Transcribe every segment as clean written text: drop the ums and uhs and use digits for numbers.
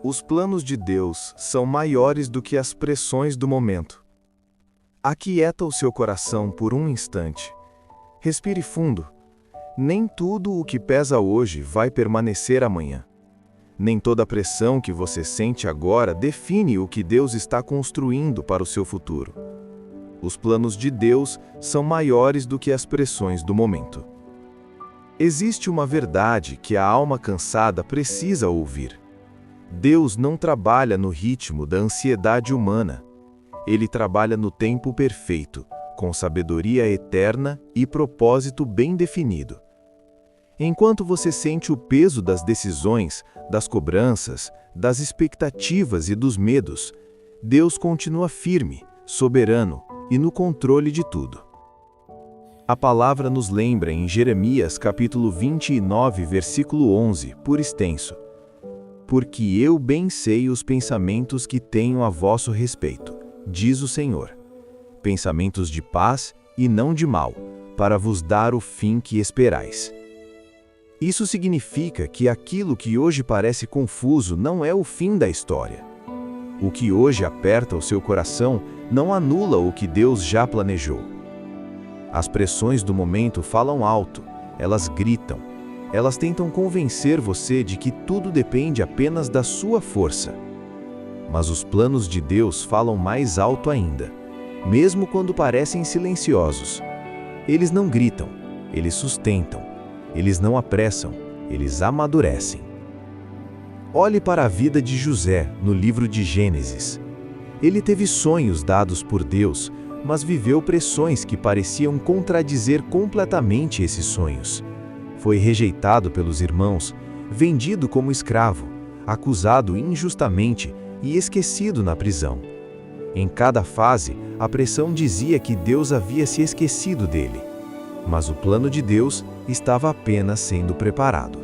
Os planos de Deus são maiores do que as pressões do momento. Aquieta o seu coração por um instante. Respire fundo. Nem tudo o que pesa hoje vai permanecer amanhã. Nem toda a pressão que você sente agora define o que Deus está construindo para o seu futuro. Os planos de Deus são maiores do que as pressões do momento. Existe uma verdade que a alma cansada precisa ouvir. Deus não trabalha no ritmo da ansiedade humana. Ele trabalha no tempo perfeito, com sabedoria eterna e propósito bem definido. Enquanto você sente o peso das decisões, das cobranças, das expectativas e dos medos, Deus continua firme, soberano e no controle de tudo. A palavra nos lembra em Jeremias capítulo 29, versículo 11, por extenso: porque eu bem sei os pensamentos que tenho a vosso respeito, diz o Senhor, pensamentos de paz e não de mal, para vos dar o fim que esperais. Isso significa que aquilo que hoje parece confuso não é o fim da história. O que hoje aperta o seu coração não anula o que Deus já planejou. As pressões do momento falam alto, elas gritam, elas tentam convencer você de que tudo depende apenas da sua força. Mas os planos de Deus falam mais alto ainda, mesmo quando parecem silenciosos. Eles não gritam, eles sustentam. Eles não apressam, eles amadurecem. Olhe para a vida de José no livro de Gênesis. Ele teve sonhos dados por Deus, mas viveu pressões que pareciam contradizer completamente esses sonhos. Foi rejeitado pelos irmãos, vendido como escravo, acusado injustamente e esquecido na prisão. Em cada fase, a pressão dizia que Deus havia se esquecido dele. Mas o plano de Deus estava apenas sendo preparado.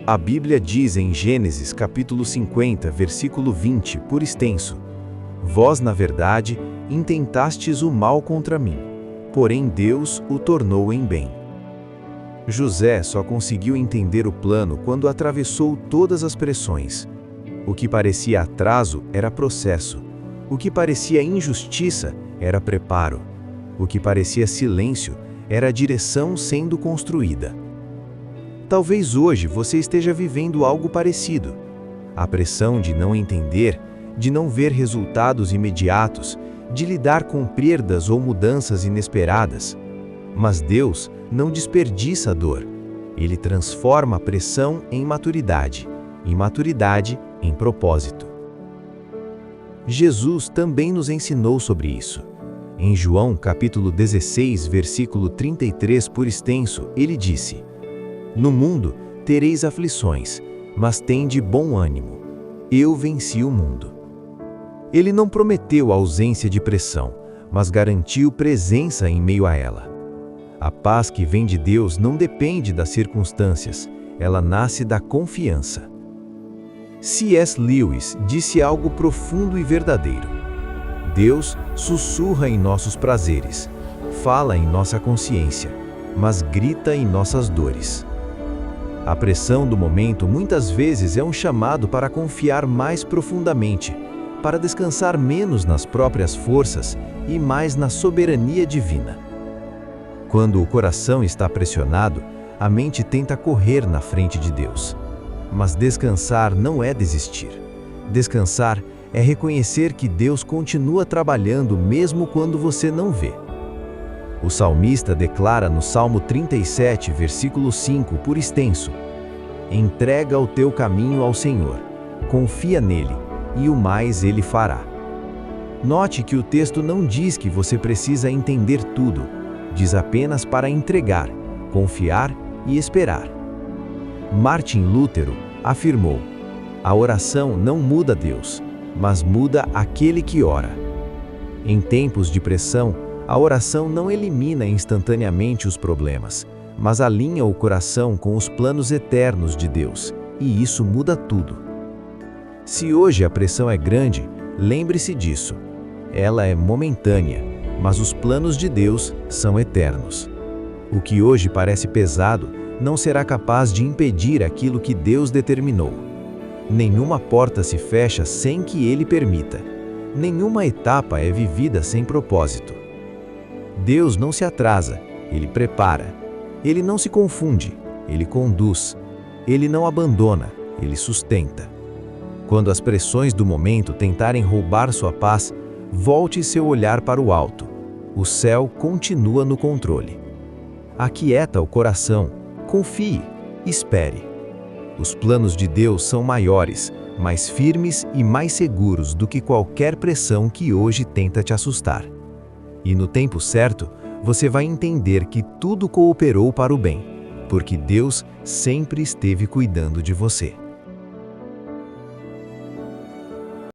A Bíblia diz em Gênesis capítulo 50, versículo 20, por extenso: vós, na verdade, intentastes o mal contra mim, porém Deus o tornou em bem. José só conseguiu entender o plano quando atravessou todas as pressões. O que parecia atraso era processo. O que parecia injustiça era preparo. O que parecia silêncio era a direção sendo construída. Talvez hoje você esteja vivendo algo parecido. A pressão de não entender, de não ver resultados imediatos, de lidar com perdas ou mudanças inesperadas. Mas Deus não desperdiça a dor. Ele transforma a pressão em maturidade, e maturidade em propósito. Jesus também nos ensinou sobre isso. Em João capítulo 16, versículo 33 por extenso, ele disse: no mundo tereis aflições, mas tende bom ânimo. Eu venci o mundo. Ele não prometeu ausência de pressão, mas garantiu presença em meio a ela. A paz que vem de Deus não depende das circunstâncias, ela nasce da confiança. C.S. Lewis disse algo profundo e verdadeiro. Deus sussurra em nossos prazeres, fala em nossa consciência, mas grita em nossas dores. A pressão do momento muitas vezes é um chamado para confiar mais profundamente, para descansar menos nas próprias forças e mais na soberania divina. Quando o coração está pressionado, a mente tenta correr na frente de Deus. Mas descansar não é desistir. Descansar é reconhecer que Deus continua trabalhando mesmo quando você não vê. O salmista declara no Salmo 37, versículo 5, por extenso: entrega o teu caminho ao Senhor, confia nele, e o mais ele fará. Note que o texto não diz que você precisa entender tudo, diz apenas para entregar, confiar e esperar. Martin Lutero afirmou: a oração não muda Deus, mas muda aquele que ora. Em tempos de pressão, a oração não elimina instantaneamente os problemas, mas alinha o coração com os planos eternos de Deus, e isso muda tudo. Se hoje a pressão é grande, lembre-se disso. Ela é momentânea, mas os planos de Deus são eternos. O que hoje parece pesado não será capaz de impedir aquilo que Deus determinou. Nenhuma porta se fecha sem que Ele permita. Nenhuma etapa é vivida sem propósito. Deus não se atrasa, Ele prepara. Ele não se confunde, Ele conduz. Ele não abandona, Ele sustenta. Quando as pressões do momento tentarem roubar sua paz, volte seu olhar para o alto. O céu continua no controle. Aquieta o coração, confie, espere. Os planos de Deus são maiores, mais firmes e mais seguros do que qualquer pressão que hoje tenta te assustar. E no tempo certo, você vai entender que tudo cooperou para o bem, porque Deus sempre esteve cuidando de você.